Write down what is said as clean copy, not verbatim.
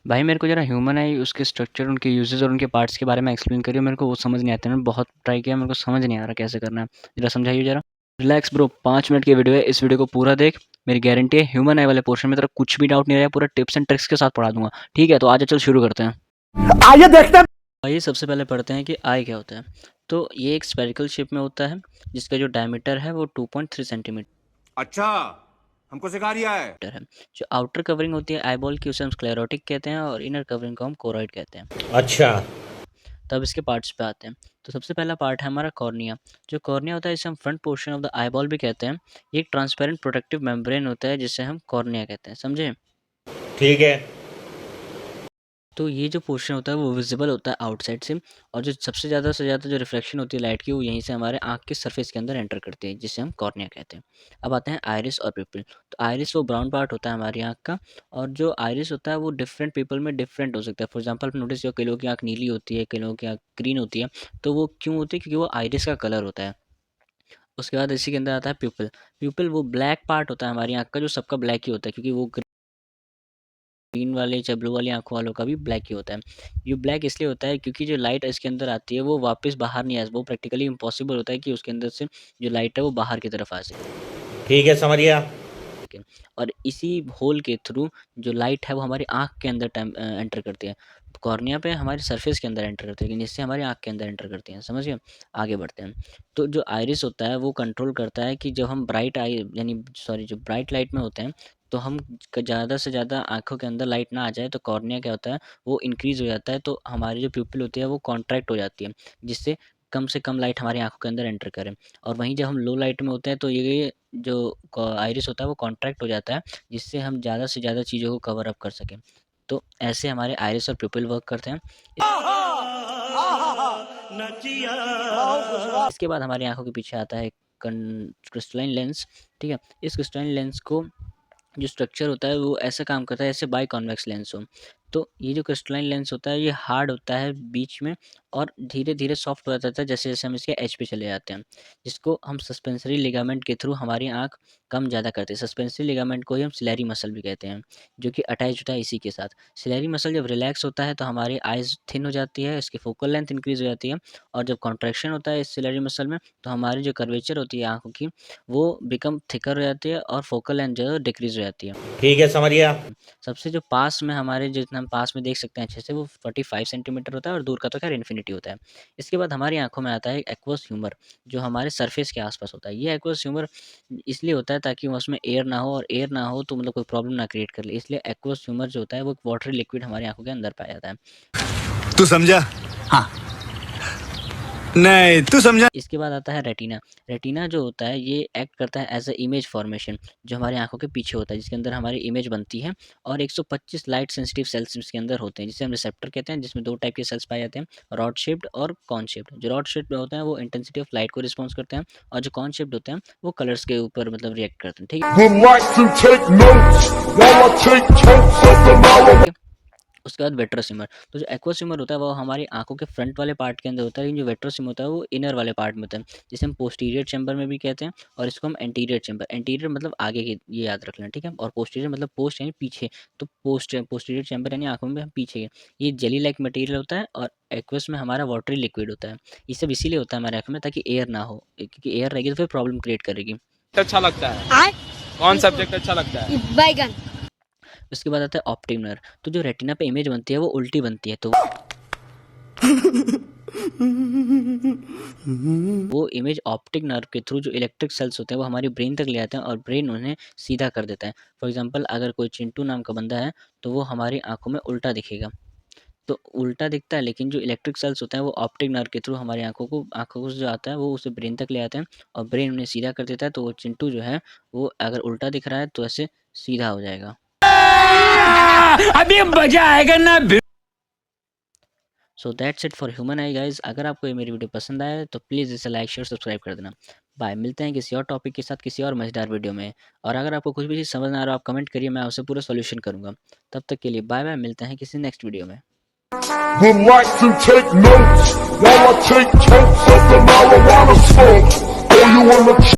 भाई मेरे को ज़रा ह्यूमन आई उसके स्ट्रक्चर, उनके यूजेस और उनके पार्ट्स के बारे में एक्सप्लेन करिए। मेरे को वो समझ नहीं आता है। मैंने बहुत ट्राई किया, मेरे को समझ नहीं आ रहा कैसे करना है। ज़रा समझाइए ज़रा। रिलैक्स ब्रो, 5 मिनट की वीडियो है, इस वीडियो को पूरा देख। मेरी गारंटी है ह्यूमन आई वाले पोर्शन में तेरा कुछ भी डाउट नहीं रहेगा, पूरा टिप्स एंड ट्रिक्स के साथ पढ़ा दूंगा। ठीक है, तो आजा चल शुरू करते हैं। आइए देखते हैं। आइए सबसे पहले पढ़ते हैं कि आई क्या होता है। तो ये एक स्फेरिकल शेप में होता है जिसका जो डायमीटर है वो 2.3 सेंटीमीटर अच्छा, हमको सिखा रिया है। है। जो आउटर कवरिंग होती है आईबॉल की उसे हम स्क्लेरोटिक कहते हैं और इनर कवरिंग को हम कोरॉइड कहते हैं। अच्छा। तब इसके पार्ट्स पे आते हैं। तो सबसे पहला पार्ट है हमारा कॉर्निया। जो कॉर्निया होता है इसे हम front portion of the eyeball भी कहते हैं। ये एक ट्रांसपेरेंट प्रोटेक्टिव मेम्ब्रेन होता है जिसे हम कॉर्निया कहते हैं, समझे। ठीक है। तो ये जो पोर्शन होता है वो विजिबल होता है आउटसाइड से, और जो सबसे ज़्यादा से ज़्यादा जो रिफ्लेक्शन होती है लाइट की वो यहीं से हमारे आँख के सरफेस के अंदर एंटर करती है, जिसे हम कॉर्निया कहते हैं। अब आते हैं आइरिस और पिपल। तो आइरिस वो ब्राउन पार्ट होता है हमारी आँख का, और जो आइरिस होता है वो डिफरेंट पीपल में डिफरेंट हो सकता है। फॉर एग्जाम्पल नोटिस कई लोगों की आँख नीली होती है, कई लोगों की आँख ग्रीन होती है। तो वो क्यों होती है? क्योंकि वो आइरिस का कलर होता है। उसके बाद इसी के अंदर आता है प्यूपिल। प्यूपिल वो ब्लैक पार्ट होता है हमारी आँख का, जो सबका ब्लैक ही होता है, क्योंकि वो ग्रीन वाले चाहे ब्लू वाली आँखों वालों का भी ब्लैक ही होता है। ये ब्लैक इसलिए होता है क्योंकि जो लाइट इसके अंदर आती है वो वापस बाहर नहीं आ, वो प्रैक्टिकली इम्पॉसिबल होता है कि उसके अंदर से जो लाइट है वो बाहर की तरफ आ सके। ठीक है, समझ गया। और इसी होल के थ्रू जो लाइट है वो हमारी आँख के अंदर एंटर करती है। कॉर्निया पे हमारे सरफेस के अंदर एंटर करती है, लेकिन इससे हमारी आँख के अंदर एंटर करती हैं, समझ गए। आगे बढ़ते हैं। तो जो आइरिस होता है वो कंट्रोल करता है कि जब हम ब्राइट आई यानी सॉरी जो ब्राइट लाइट में होते हैं तो हम ज़्यादा से ज़्यादा आँखों के अंदर लाइट ना आ जाए, तो कॉर्निया क्या होता है वो इंक्रीज़ हो जाता है, तो हमारी जो प्यूपिल होती है वो कॉन्ट्रैक्ट हो जाती है, जिससे कम से कम लाइट हमारी आँखों के अंदर एंटर करे। और वहीं जब हम लो लाइट में होते हैं तो ये जो आइरिस होता है वो कॉन्ट्रैक्ट हो जाता है, जिससे हम ज़्यादा से ज़्यादा चीज़ों को कवर अप कर सकें। तो ऐसे हमारे आइरिस और प्यूपिल वर्क करते हैं। इसके बाद हमारी आँखों के पीछे आता है क्रिस्टलाइन लेंस। ठीक है, इस क्रिस्टलाइन लेंस को जो स्ट्रक्चर होता है वो ऐसा काम करता है जैसे बाई कॉन्वेक्स लेंस हो। तो ये जो क्रिस्टलाइन लेंस होता है ये हार्ड होता है बीच में, और धीरे धीरे सॉफ्ट हो जाता है जैसे जैसे हम इसके एज पे चले जाते हैं, जिसको हम सस्पेंसरी लिगामेंट के थ्रू हमारी आँख कम ज़्यादा करते हैं। सस्पेंसरी लिगामेंट को ही हम सिलेरी मसल भी कहते हैं, जो कि अटैच होता है इसी के साथ। सिलेरी मसल जब रिलैक्स होता है तो हमारी आइज़ थिन हो जाती है, इसकी फोकल लेंथ इंक्रीज़ हो जाती है, और जब कॉन्ट्रैक्शन होता है इस सिलेरी मसल में तो हमारी जो कर्वेचर होती है आँखों की वो बिकम थिकर हो जाती है, और फोकल लेंथ जो है डिक्रीज़ हो जाती है। ठीक है, समझ गया। सबसे जो पास में हमारे जितना हम पास में देख सकते हैं अच्छे से वो 45 सेंटीमीटर होता है, और दूर का तो खैर इन्फिनिटी होता है। इसके बाद हमारी आँखों में आता है एक्वस ह्यूमर, जो हमारे सरफेस के आसपास होता है। ये एक्वस ह्यूमर इसलिए होता है ताकि उसमें एयर ना हो, और एयर ना हो तो मतलब कोई प्रॉब्लम ना क्रिएट कर ले, इसलिए एक्वस ह्यूमर जो होता है वो एक वाटरी लिक्विड हमारी आँखों के अंदर पाया जाता है। तू समझा? हाँ। नहीं, तू समझा? इसके बाद आता है रेटिना। रेटिना जो होता है ये एक्ट करता है एज अ इमेज फॉर्मेशन, जो हमारी आंखों के पीछे होता है, जिसके अंदर हमारी इमेज बनती है, और 125 लाइट सेंसिटिव सेल्स इसके अंदर होते हैं, जिसे हम रिसेप्टर कहते हैं, जिसमें 2 टाइप के सेल्स पाए जाते हैं, रॉड शेप्ड और कॉन शेप्ड। जो रॉड शेप्ड होते हैं वो इंटेंसिटी ऑफ लाइट को रिस्पॉन्स करते हैं, और जो कॉन शेप्ड होते हैं वो कलर्स के ऊपर मतलब रिएक्ट करते हैं। ठीक है, उसके बाद वेट्रस ह्यूमर। तो जो एक्वस ह्यूमर होता है वो हमारी आंखों के फ्रंट वाले पार्ट के अंदर होता है, लेकिन जो वेट्रस ह्यूमर होता है वो इनर वाले पार्ट में होता है, जिसे हम पोस्टीरियर चैम्बर में भी कहते हैं, और इसको हम एंटीरियर चैम्बर, एंटीरियर मतलब आगे के, ये याद रख लेना, ठीक है, और पोस्टीरियर मतलब पोस्ट यानी पीछे। तो पोस्टीरियर चैम्बर यानी आंखों में पीछे है। ये जेली लाइक मटेरियल होता है, और एक्वस में हमारा वाटरी लिक्विड होता है। ये सब इसीलिए होता है हमारे आंखों में ताकि एयर ना हो, क्योंकि एयर रहेगी तो फिर प्रॉब्लम क्रिएट करेगी। अच्छा लगता है? कौन सब्जेक्ट अच्छा लगता है? बैगन। उसके बाद आता है ऑप्टिक नर्व। तो जो रेटिना पे इमेज बनती है वो उल्टी बनती है, तो वो इमेज ऑप्टिक नर्व के थ्रू जो इलेक्ट्रिक सेल्स होते हैं वो हमारी ब्रेन तक ले आते हैं, और ब्रेन उन्हें सीधा कर देता है। फॉर एग्जांपल अगर कोई चिंटू नाम का बंदा है तो वो हमारी आंखों में उल्टा दिखेगा, तो उल्टा दिखता है, लेकिन जो इलेक्ट्रिक सेल्स होते हैं वो ऑप्टिक नर्व के थ्रू हमारी आंखों को जो आता है वो उसे ब्रेन तक ले आते हैं, और ब्रेन उन्हें सीधा कर देता है, तो वो चिंटू जो है वो अगर उल्टा दिख रहा है तो ऐसे सीधा हो जाएगा। अभी मजा आएगा ना। So that's it for human I guys. अगर आपको ये मेरी वीडियो पसंद आए तो प्लीज़ इसे लाइक शेयर सब्सक्राइब कर देना। बाय, मिलते हैं किसी और टॉपिक के साथ किसी और मज़ेदार वीडियो में। और अगर आपको कुछ भी चीज़ समझ ना आ रहा हो आप कमेंट करिए, मैं उसे पूरा सॉल्यूशन करूँगा। तब तक के लिए बाय बाय, मिलते हैं किसी नेक्स्ट वीडियो में। Would like to take notes while I take totes of the marijuana smoke. Oh, you wanna